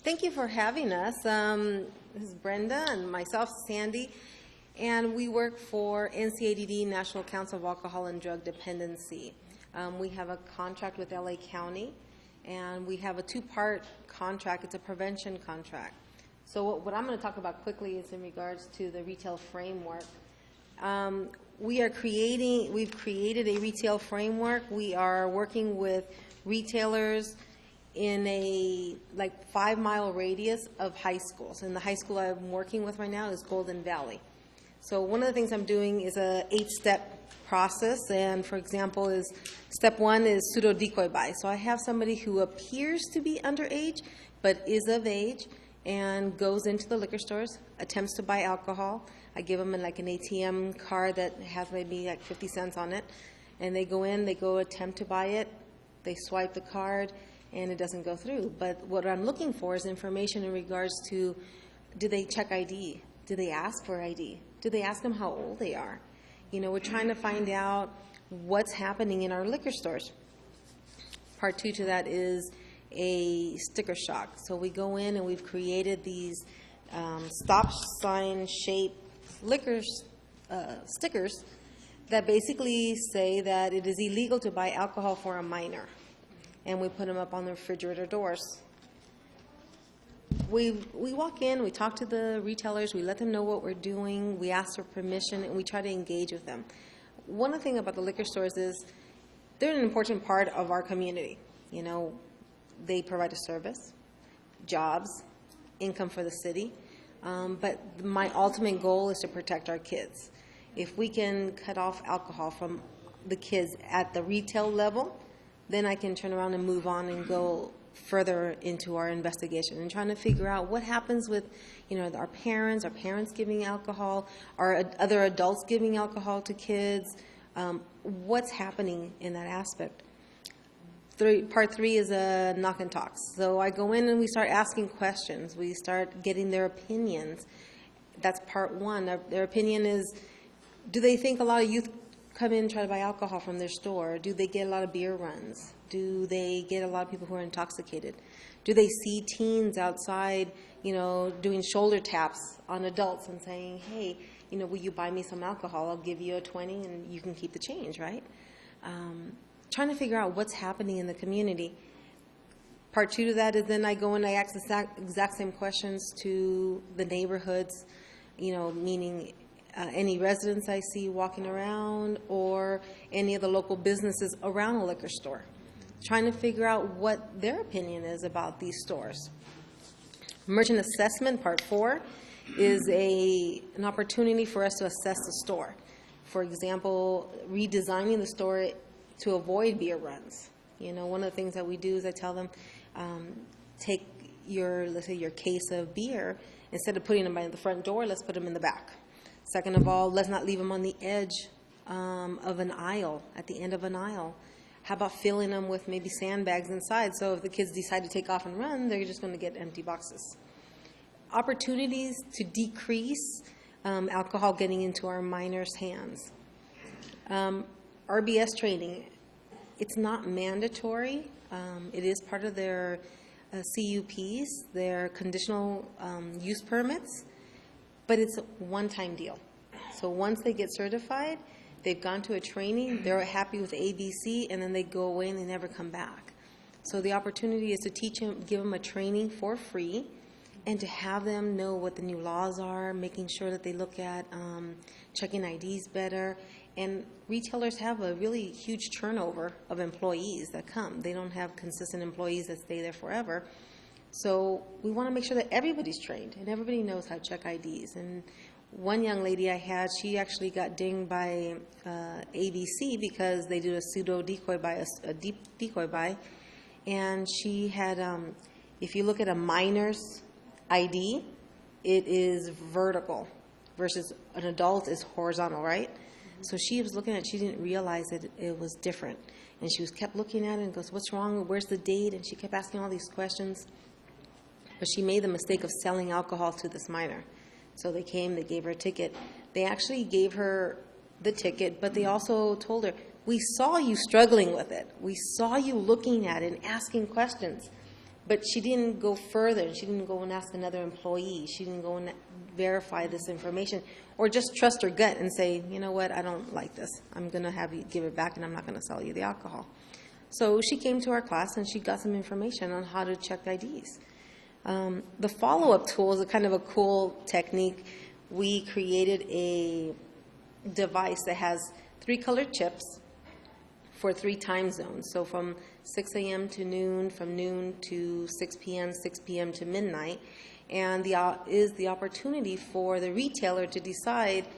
Thank you for having us. This is Brenda and myself, Sandy, and we work for NCADD, National Council of Alcohol and Drug Dependency. We have a contract with LA County, and we have a two-part contract. It's a prevention contract. So what I'm going to talk about quickly is in regards to the retail framework. We've created a retail framework. We are working with retailers in a 5-mile radius of high schools. And the high school I'm working with right now is Golden Valley. So one of the things I'm doing is a 8-step process. And for example, is step 1 is pseudo decoy buy. So I have somebody who appears to be underage, but is of age, and goes into the liquor stores, attempts to buy alcohol. I give them an ATM card that has maybe 50 cents on it. And they go in, they go attempt to buy it, they swipe the card, and it doesn't go through. But what I'm looking for is information in regards to, do they check ID? Do they ask for ID? Do they ask them how old they are? You know, we're trying to find out what's happening in our liquor stores. Part 2 to that is a sticker shock. So we go in and we've created these stop sign shaped liquor stickers that basically say that it is illegal to buy alcohol for a minor. And we put them up on the refrigerator doors. We walk in, we talk to the retailers, we let them know what we're doing, we ask for permission, and we try to engage with them. One of the things about the liquor stores is they're an important part of our community. You know, they provide a service, jobs, income for the city, but my ultimate goal is to protect our kids. If we can cut off alcohol from the kids at the retail level, then I can turn around and move on and go further into our investigation and trying to figure out what happens with, our parents giving alcohol, our other adults giving alcohol to kids, what's happening in that aspect. Part 3 is a knock and talks. So I go in and we start asking questions. We start getting their opinions. That's part 1. Their opinion is, do they think a lot of youth come in and try to buy alcohol from their store? Do they get a lot of beer runs? Do they get a lot of people who are intoxicated? Do they see teens outside, doing shoulder taps on adults and saying, hey, will you buy me some alcohol? I'll give you a 20 and you can keep the change, right? Trying to figure out what's happening in the community. Part 2 to that is then I go and I ask the exact same questions to the neighborhoods, meaning any residents I see walking around or any of the local businesses around a liquor store, trying to figure out what their opinion is about these stores. Merchant assessment, part 4, is an opportunity for us to assess the store. For example, redesigning the store to avoid beer runs. One of the things that we do is I tell them, take let's say your case of beer, instead of putting them by the front door, let's put them in the back. Second of all, let's not leave them on the edge of an aisle, at the end of an aisle. How about filling them with maybe sandbags inside, so if the kids decide to take off and run, they're just going to get empty boxes. Opportunities to decrease alcohol getting into our minors' hands. RBS training, it's not mandatory. It is part of their CUPs, their conditional use permits. But it's a one-time deal. So once they get certified, they've gone to a training, they're happy with ABC, and then they go away and they never come back. So the opportunity is to teach them, give them a training for free, and to have them know what the new laws are, making sure that they look at checking IDs better. And retailers have a really huge turnover of employees that come. They don't have consistent employees that stay there forever. So we want to make sure that everybody's trained and everybody knows how to check IDs. And one young lady I had, she actually got dinged by ABC because they did a pseudo decoy buy, a deep decoy buy. And she had, if you look at a minor's ID, it is vertical versus an adult is horizontal, right? So she was looking at it, she didn't realize that it was different. And she kept looking at it and goes, what's wrong? Where's the date? And she kept asking all these questions. But she made the mistake of selling alcohol to this minor. So they came, they gave her a ticket. They actually gave her the ticket, but they also told her, we saw you struggling with it. We saw you looking at it and asking questions. But she didn't go further. She didn't go and ask another employee. She didn't go and verify this information, or just trust her gut and say, you know what, I don't like this. I'm going to have you give it back, and I'm not going to sell you the alcohol. So she came to our class, and she got some information on how to check IDs. The follow-up tool is a kind of a cool technique. We created a device that has 3 colored chips for 3 time zones. So from 6 a.m. to noon, from noon to 6 p.m., 6 p.m. to midnight. And is the opportunity for the retailer to decide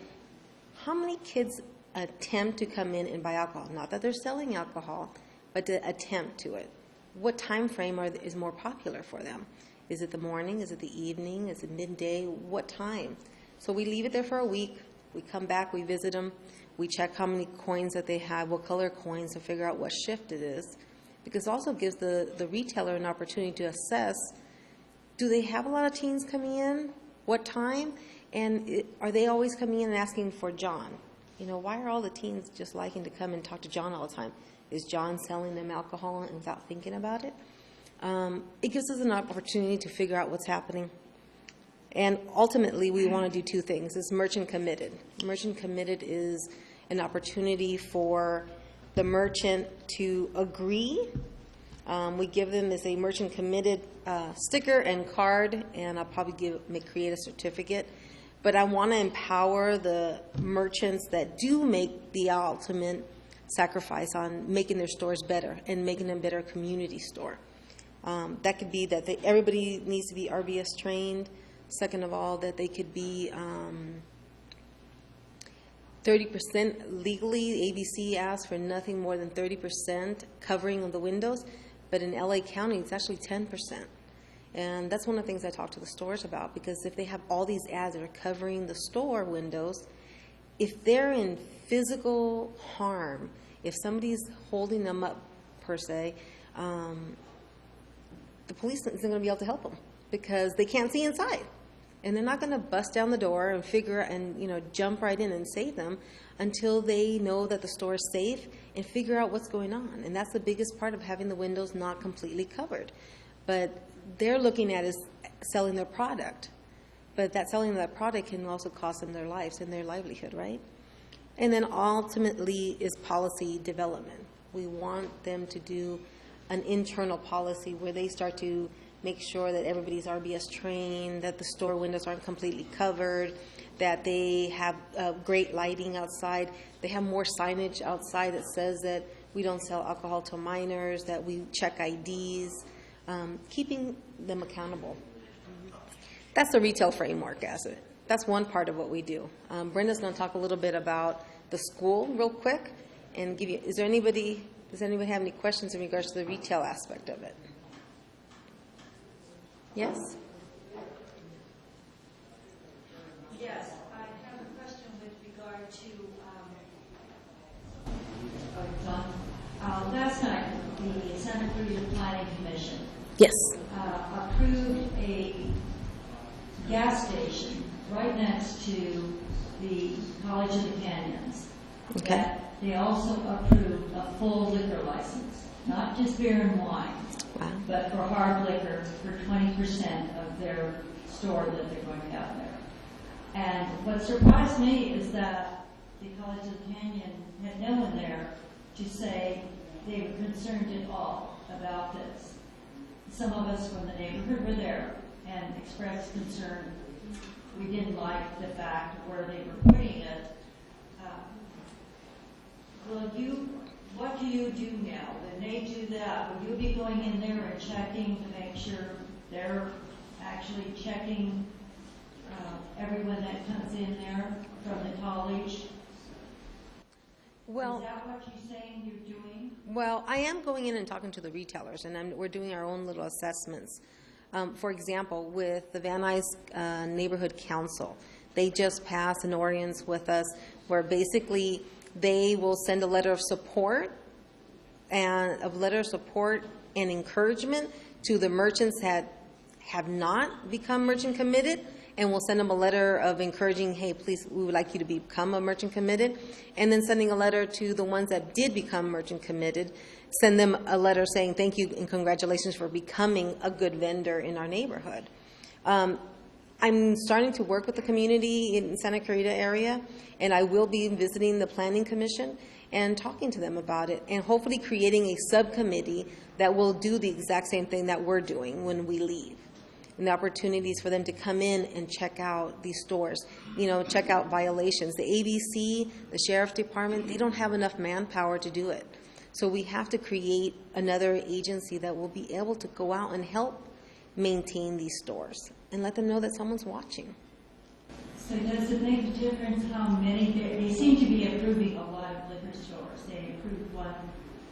how many kids attempt to come in and buy alcohol. Not that they're selling alcohol, but to attempt to it. What time frame is more popular for them? Is it the morning? Is it the evening? Is it midday? What time? So we leave it there for a week. We come back, we visit them. We check how many coins that they have, what color coins, to figure out what shift it is. Because it also gives the retailer an opportunity to assess, do they have a lot of teens coming in? What time? And are they always coming in and asking for John? You know, why are all the teens just liking to come and talk to John all the time? Is John selling them alcohol without thinking about it? It gives us an opportunity to figure out what's happening. And ultimately, we want to do 2 things. It's merchant committed. Merchant committed is an opportunity for the merchant to agree. We give them as a merchant committed sticker and card, and I'll probably create a certificate. But I want to empower the merchants that do make the ultimate sacrifice on making their stores better and making them a better community store. That could be that everybody needs to be RBS trained. Second of all, that they could be 30% legally. ABC asks for nothing more than 30% covering of the windows, but in LA County, it's actually 10%. And that's one of the things I talk to the stores about, because if they have all these ads that are covering the store windows, if they're in physical harm, if somebody's holding them up, per se, the police isn't going to be able to help them because they can't see inside. And they're not going to bust down the door and jump right in and save them until they know that the store is safe and figure out what's going on. And that's the biggest part of having the windows not completely covered. But they're looking at is selling their product. But that selling of that product can also cost them their lives and their livelihood, right? And then ultimately is policy development. We want them to do an internal policy where they start to make sure that everybody's RBS trained, that the store windows aren't completely covered, that they have great lighting outside. They have more signage outside that says that we don't sell alcohol to minors, that we check IDs, keeping them accountable. That's the retail framework, that's one part of what we do. Brenda's going to talk a little bit about the school real quick and give you, does anybody have any questions in regards to the retail aspect of it? Yes? Yes, I have a question with regard to last night, the Sandra Planning Commission Yes. approved a gas station right next to the College of the Canyons. Okay. They also approved a full liquor license, not just beer and wine, Wow. but for hard liquor for 20% of their store that they're going to have there. And what surprised me is that the College of the Canyon had no one there to say they were concerned at all about this. Some of us from the neighborhood were there and expressed concern. We didn't like the fact where they were putting it. What do you do now? When they do that, will you be going in there and checking to make sure they're actually checking everyone that comes in there from the college? Well, is that what you're saying you're doing? Well, I am going in and talking to the retailers, and we're doing our own little assessments. For example, with the Van Nuys Neighborhood Council, they just passed an ordinance with us where basically they will send a letter of support and encouragement to the merchants that have not become merchant committed, and we'll send them a letter of encouraging, hey, please, we would like you to become a merchant committed, and then sending a letter to the ones that did become merchant committed, send them a letter saying thank you and congratulations for becoming a good vendor in our neighborhood. I'm starting to work with the community in Santa Clarita area, and I will be visiting the Planning Commission and talking to them about it, and hopefully creating a subcommittee that will do the exact same thing that we're doing when we leave. And the opportunities for them to come in and check out these stores, check out violations. The ABC, the Sheriff Department, they don't have enough manpower to do it. So we have to create another agency that will be able to go out and help maintain these stores and let them know that someone's watching. So does it make a difference how many, they seem to be approving a lot of liquor stores. They approved one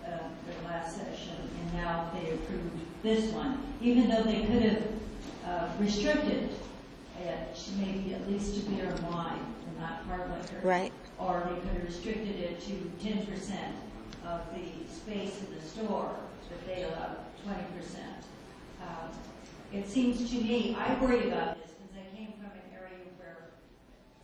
the last session, and now they approved this one, even though they could have restricted it maybe at least to beer and wine and not hard liquor. Right. Or they could have restricted it to 10% of the space in the store, but they allow 20%. It seems to me, I worry about this because I came from an area where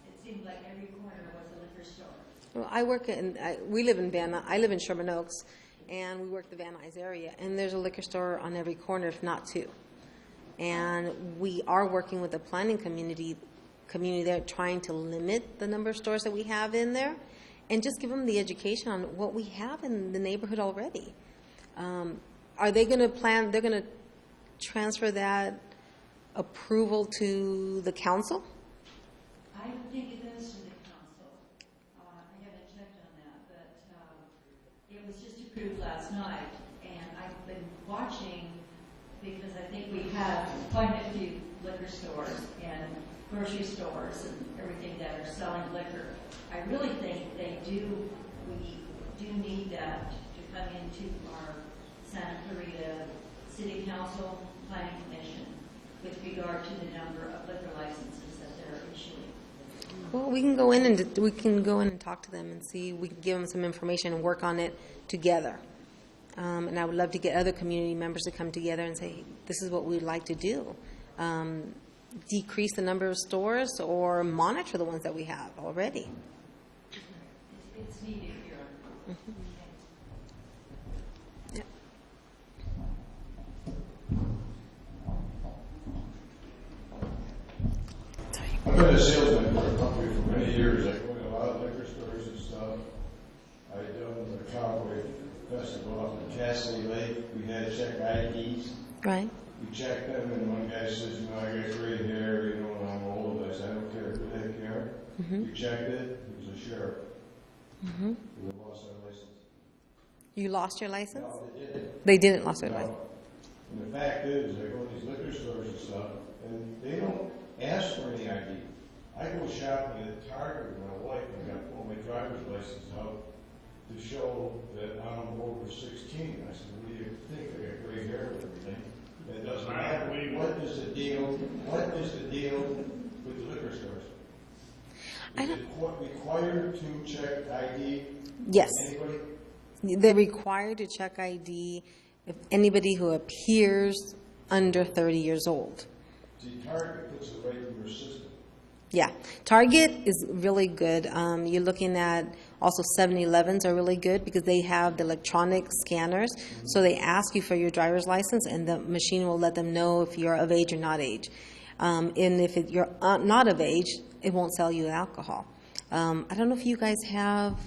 it seemed like every corner was a liquor store. Well, we live in I live in Sherman Oaks, and we work the Van Nuys area, and there's a liquor store on every corner, if not two. And we are working with the planning community there, trying to limit the number of stores that we have in there, and just give them the education on what we have in the neighborhood already. Are they going to plan? They're going to transfer that approval to the council? I think it goes to the council. I haven't checked on that, but it was just approved last night, and I've been watching because I think we have quite a few liquor stores and grocery stores and everything that are selling liquor. I really think we do need that to come into our Santa Clarita City Council Planning Commission with regard to the number of liquor licenses that they're issuing. Well, we can go in and talk to them and see. We can give them some information and work on it together. And I would love to get other community members to come together and say, hey, this is what we'd like to do. Decrease the number of stores or monitor the ones that we have already. It's needed here. Mm-hmm. Yeah. I've been a salesman for a company for many years. I go in a lot of liquor stores and stuff. I done the Cowboy Festival up in Castle Lake. We had check IDs. Right. We checked them, and one guy says, I got gray hair, and I'm old. I said, I don't care who the heck you are. Mm-hmm. We checked it. It was a sheriff. Mm-hmm. We lost our license. You lost your license? No, they didn't. They didn't lose their No. license. And the fact is, I go to these liquor stores and stuff, and they don't ask for any ID. I go shopping at Target with my wife, and I got to pull my driver's license out to show that I'm over 16. I said, what do you think? I got gray hair and everything. It doesn't matter. What is the deal? What is the deal with the liquor stores? Is it required to check ID? Yes. Anybody? They're required to check ID if anybody who appears under 30 years old. See, Target puts it right in your system. Yeah, Target is really good. You're looking at also 7-Elevens are really good because they have the electronic scanners. So they ask you for your driver's license, and the machine will let them know if you're of age or not age. And if you're not of age, it won't sell you alcohol. I don't know if you guys have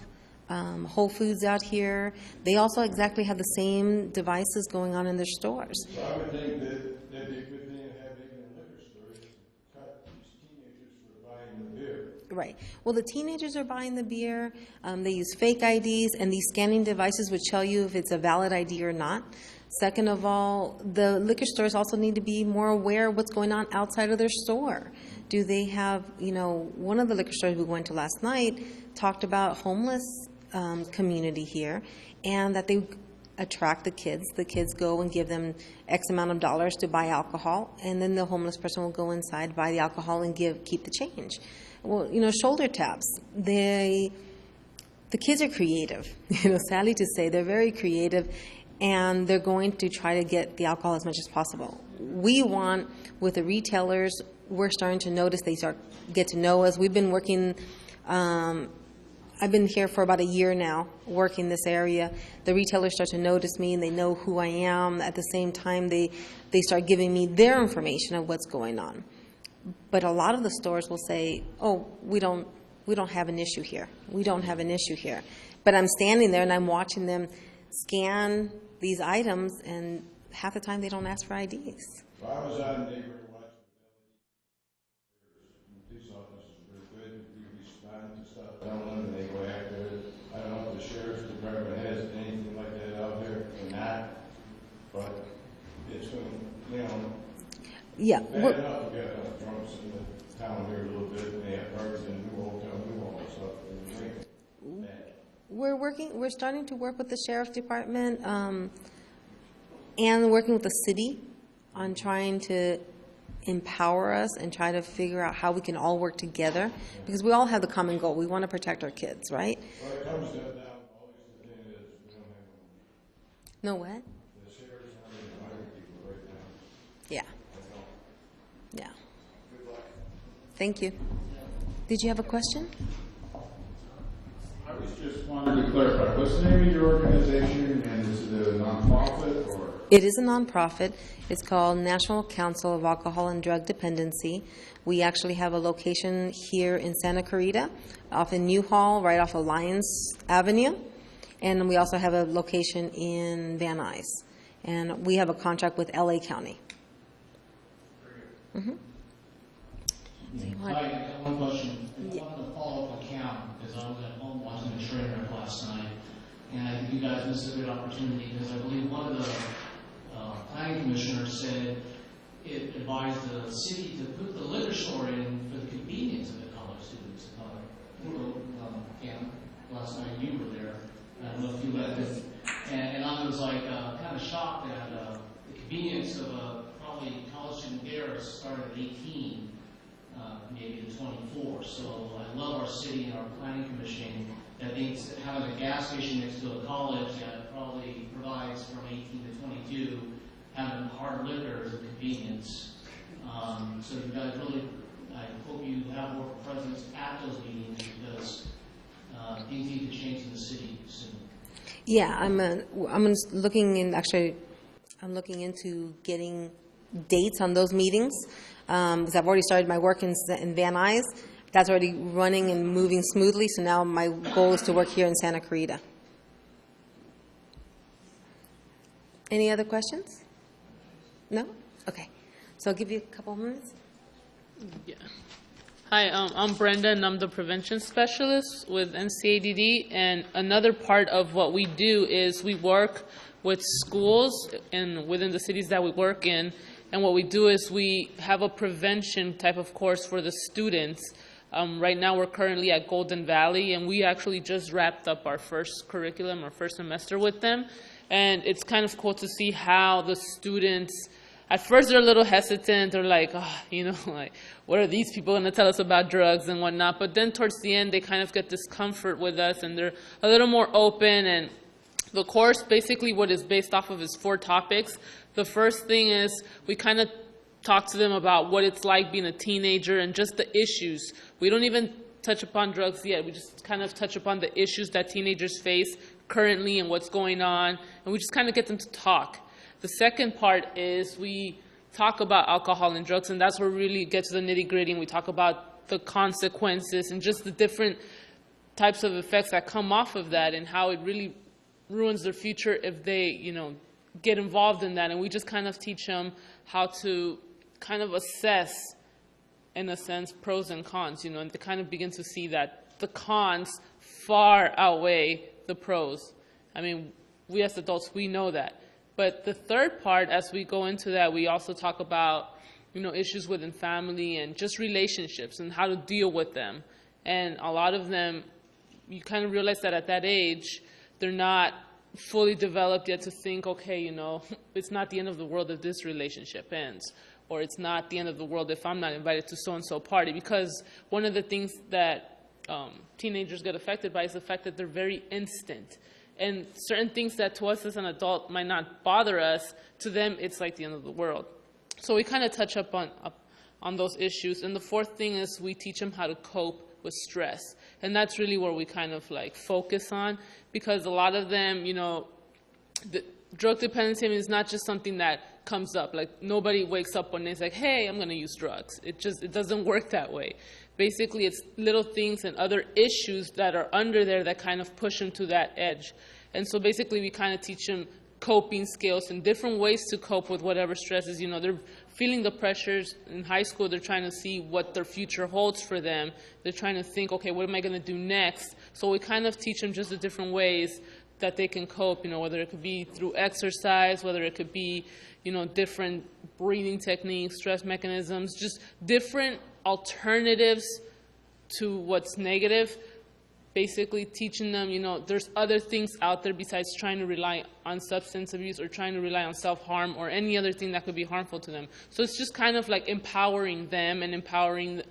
Whole Foods out here. They also exactly have the same devices going on in their stores. So I would think that that'd be a good thing to have even in liquor stores to cut these teenagers for buying the beer. Right. Well, the teenagers are buying the beer. They use fake IDs, and these scanning devices would tell you if it's a valid ID or not. Second of all, the liquor stores also need to be more aware of what's going on outside of their store. Do they have, one of the liquor stores we went to last night talked about homeless community here, and that they attract the kids. The kids go and give them X amount of dollars to buy alcohol, and then the homeless person will go inside, buy the alcohol, and keep the change. Well, shoulder taps. The kids are creative. Sadly to say, they're very creative, and they're going to try to get the alcohol as much as possible. We want, with the retailers we're starting to notice, they get to know us. We've been working, I've been here for about a year now, working this area. The retailers start to notice me and they know who I am. At the same time, they start giving me their information of what's going on. But a lot of the stores will say, oh, we don't have an issue here. We don't have an issue here. But I'm standing there and I'm watching them scan these items, and half the time they don't ask for IDs. Well, I was on neighborhood watch with police officers. They're good. We respond to stuff down and they go after it. I don't know if the sheriff's department has anything like that out there or not, but it's going, you know, Yeah. bad enough. We got enough drunks in the town here a little bit, and they have parties in New Hotel, New Hall and stuff. And drink. Bad. We're starting to work with the sheriff's department and working with the city on trying to empower us and try to figure out how we can all work together, because we all have the common goal. We want to protect our kids, right? Well, it comes down, always the thing is, we don't have No what? the sheriff's not even hiring people right now. Yeah. I know. Yeah. Good luck. Thank you. Did you have a question? I was just wanted to clarify, what's the name of your organization, and is it a nonprofit or? It is a nonprofit. It's called National Council of Alcohol and Drug Dependency. We actually have a location here in Santa Clarita, off in Newhall, right off of Lyons Avenue. And we also have a location in Van Nuys. And we have a contract with LA County. Mm-hmm. Hi, I got one question. I wanted to follow up on Cam, because I was at home watching the train wreck last night, and I think you guys missed a good opportunity, because I believe one of the planning commissioners said it advised the city to put the liquor store in for the convenience of the college students. Cam, last night you were there. I don't know if you let it. And I was like kind of shocked at the convenience of probably college student there started at 18. Maybe to 24. So I love our city and our planning commission that thinks that having a gas station next to a college that probably provides from 18 to 22, having hard liquor as a convenience. So you guys really, I hope you have more presence at those meetings, because things need to change in the city soon. Yeah, I'm looking into getting dates on those meetings, because I've already started my work in Van Nuys. That's already running and moving smoothly, so now my goal is to work here in Santa Clarita. Any other questions? No? Okay. So I'll give you a couple of minutes. Yeah. Hi, I'm Brenda, and I'm the prevention specialist with NCADD. And another part of what we do is we work with schools and within the cities that we work in. And what we do is we have a prevention type of course for the students. Right now we're currently at Golden Valley, and we actually just wrapped up our first curriculum, our first semester with them. And it's kind of cool to see how the students, at first they're a little hesitant. They're like, oh, like, what are these people going to tell us about drugs and whatnot? But then towards the end, they kind of get this comfort with us, and they're a little more open. And the course, basically what it's based off of is 4 topics. The first thing is we kind of talk to them about what it's like being a teenager and just the issues. We don't even touch upon drugs yet. We just kind of touch upon the issues that teenagers face currently and what's going on, and we just kind of get them to talk. The second part is we talk about alcohol and drugs, and that's where we really get to the nitty-gritty, and we talk about the consequences and just the different types of effects that come off of that and how it really ruins their future if they, get involved in that. And we just kind of teach them how to kind of assess, in a sense, pros and cons, and to kind of begin to see that the cons far outweigh the pros. I mean, we as adults, we know that. But the third part, as we go into that, we also talk about, issues within family and just relationships and how to deal with them. And a lot of them, you kind of realize that at that age, they're not fully developed yet to think, okay, it's not the end of the world if this relationship ends, or it's not the end of the world if I'm not invited to so-and-so party. Because one of the things that teenagers get affected by is the fact that they're very instant. And certain things that to us as an adult might not bother us, to them it's like the end of the world. So we kind of touch up on on those issues. And the fourth thing is we teach them how to cope with stress. And that's really where we kind of like focus on, because a lot of them, you know, the drug dependency, I mean, is not just something that comes up. Like, nobody wakes up one day and is like, hey, I'm going to use drugs. It doesn't work that way. Basically, it's little things and other issues that are under there that kind of push them to that edge. And so basically, we kind of teach them coping skills and different ways to cope with whatever stress is. You know, they're feeling the pressures in high school. They're trying to see what their future holds for them. They're trying to think, okay, what am I going to do next? So we kind of teach them just the different ways that they can cope, you know, whether it could be through exercise, whether it could be, you know, different breathing techniques, stress mechanisms, just different alternatives to what's negative. Basically teaching them, you know, there's other things out there besides trying to rely on substance abuse or trying to rely on self-harm or any other thing that could be harmful to them. So it's just kind of like empowering them and empowering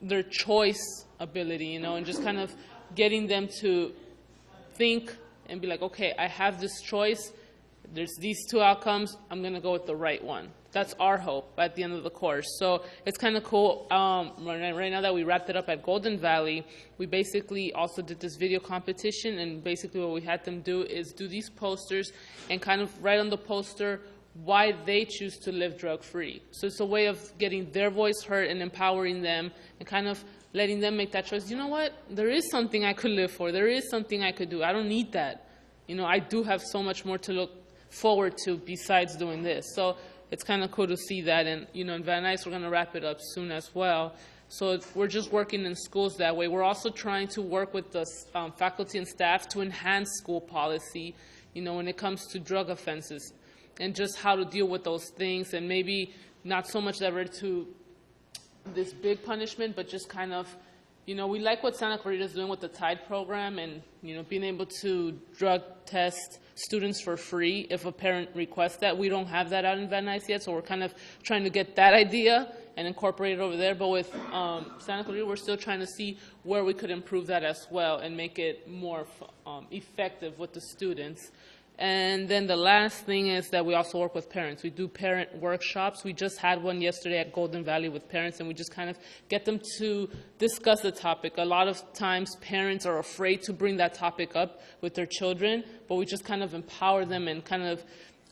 their choice ability, you know, and just kind of getting them to think and be like, okay, I have this choice. There's these two outcomes. I'm going to go with the right one. That's our hope at the end of the course. So it's kind of cool. Right now that we wrapped it up at Golden Valley, we basically also did this video competition, and basically what we had them do is do these posters and kind of write on the poster why they choose to live drug-free. So it's a way of getting their voice heard and empowering them and kind of letting them make that choice. You know what? There is something I could live for. There is something I could do. I don't need that. You know, I do have so much more to look forward to besides doing this. So it's kind of cool to see that. And, you know, in Van Nuys, we're going to wrap it up soon as well. So we're just working in schools that way. We're also trying to work with the faculty and staff to enhance school policy, you know, when it comes to drug offenses and just how to deal with those things, and maybe not so much that we're to this big punishment, but just kind of, you know, we like what Santa Clarita is doing with the TIDE program and, you know, being able to drug test students for free if a parent requests that. We don't have that out in Van Nuys yet, so we're kind of trying to get that idea and incorporate it over there. But with Santa Clarita, we're still trying to see where we could improve that as well and make it more effective with the students. And then the last thing is that we also work with parents. We do parent workshops. We just had one yesterday at Golden Valley with parents, and we just kind of get them to discuss the topic. A lot of times parents are afraid to bring that topic up with their children, but we just kind of empower them and kind of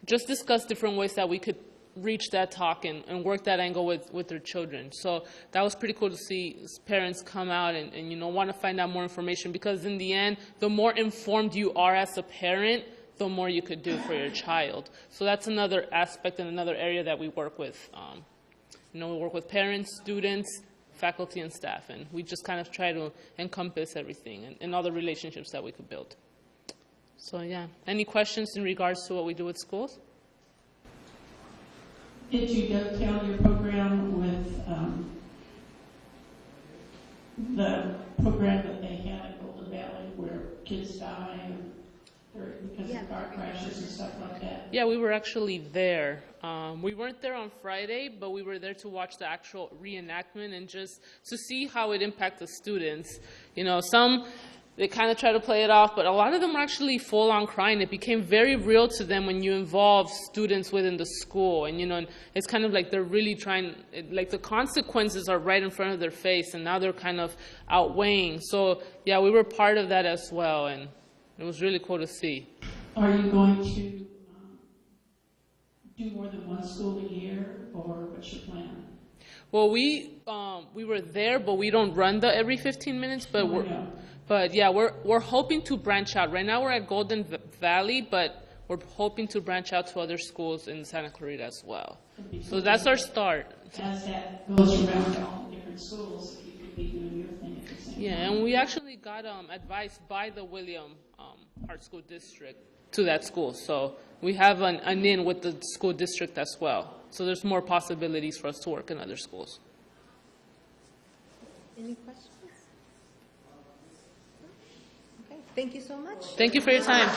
just discuss different ways that we could reach that talk and work that angle with their children. So that was pretty cool to see parents come out and you know, want to find out more information, because in the end, the more informed you are as a parent, the more you could do for your child. So that's another aspect and another area that we work with. You know, we work with parents, students, faculty, and staff, and we just kind of try to encompass everything and all the relationships that we could build. So yeah, any questions in regards to what we do with schools? Did you dovetail your program with the program that they had at Golden Valley where kids die because of car crashes and stuff like that? Yeah, we were actually there. We weren't there on Friday, but we were there to watch the actual reenactment and just to see how it impacts the students. You know, some, they kind of try to play it off, but a lot of them are actually full-on crying. It became very real to them when you involve students within the school. And, you know, it's kind of like they're really trying, like the consequences are right in front of their face, and now they're kind of outweighing. So, yeah, we were part of that as well, and it was really cool to see. Are you going to do more than one school a year, or what's your plan? Well, we were there, but we don't run the every 15 minutes. But we're hoping to branch out. Right now we're at Golden Valley, but we're hoping to branch out to other schools in Santa Clarita as well. So that's our start. As that goes around to all the different schools, you could be doing your thing at the same time. Yeah, and we actually got advice by the William Hart School District to that school. So we have an in with the school district as well. So there's more possibilities for us to work in other schools. Any questions? Okay, thank you so much. Thank you for your time.